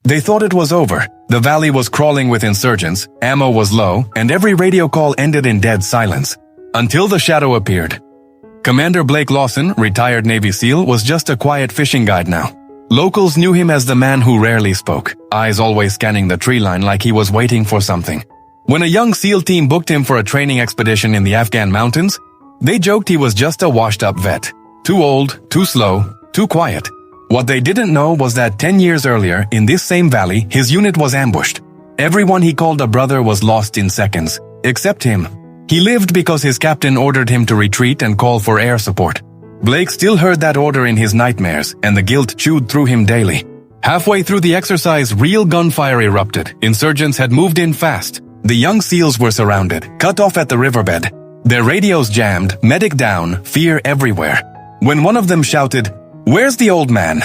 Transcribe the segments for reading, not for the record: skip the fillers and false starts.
They thought it was over. The valley was crawling with insurgents, ammo was low, and every radio call ended in dead silence. Until the shadow appeared. Commander Blake Lawson, retired Navy SEAL, was just a quiet fishing guide now. Locals knew him as the man who rarely spoke, eyes always scanning the tree line like he was waiting for something. When a young SEAL team booked him for a training expedition in the Afghan mountains, they joked he was just a washed-up vet. Too old, too slow, too quiet. What they didn't know was that 10 years earlier, in this same valley, his unit was ambushed. Everyone he called a brother was lost in seconds, except him. He lived because his captain ordered him to retreat and call for air support. Blake still heard that order in his nightmares, and the guilt chewed through him daily. Halfway through the exercise, real gunfire erupted. Insurgents had moved in fast. The young SEALs were surrounded, cut off at the riverbed. Their radios jammed, medic down, fear everywhere. When one of them shouted, "Where's the old man?"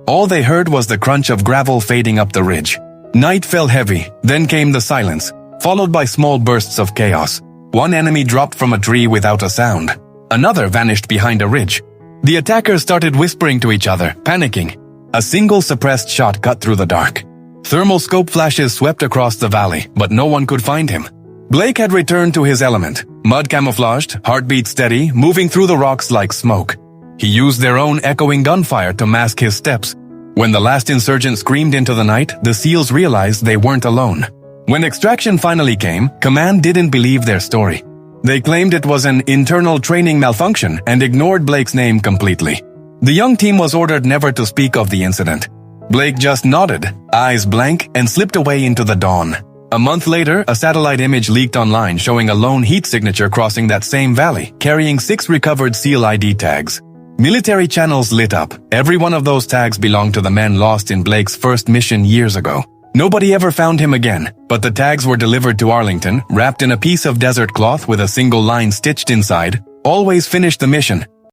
all they heard was the crunch of gravel fading up the ridge. Night fell heavy, then came the silence, followed by small bursts of chaos. One enemy dropped from a tree without a sound. Another vanished behind a ridge. The attackers started whispering to each other, panicking. A single suppressed shot cut through the dark. Thermal scope flashes swept across the valley, but no one could find him. Blake had returned to his element, mud camouflaged, heartbeat steady, moving through the rocks like smoke. He used their own echoing gunfire to mask his steps. When the last insurgent screamed into the night, the SEALs realized they weren't alone. When extraction finally came, command didn't believe their story. They claimed it was an internal training malfunction and ignored Blake's name completely. The young team was ordered never to speak of the incident. Blake just nodded, eyes blank, and slipped away into the dawn. A month later, a satellite image leaked online showing a lone heat signature crossing that same valley, carrying 6 recovered SEAL ID tags. Military channels lit up. Every one of those tags belonged to the men lost in Blake's first mission years ago. Nobody ever found him again, but the tags were delivered to Arlington, wrapped in a piece of desert cloth with a single line stitched inside. "Always finish the mission.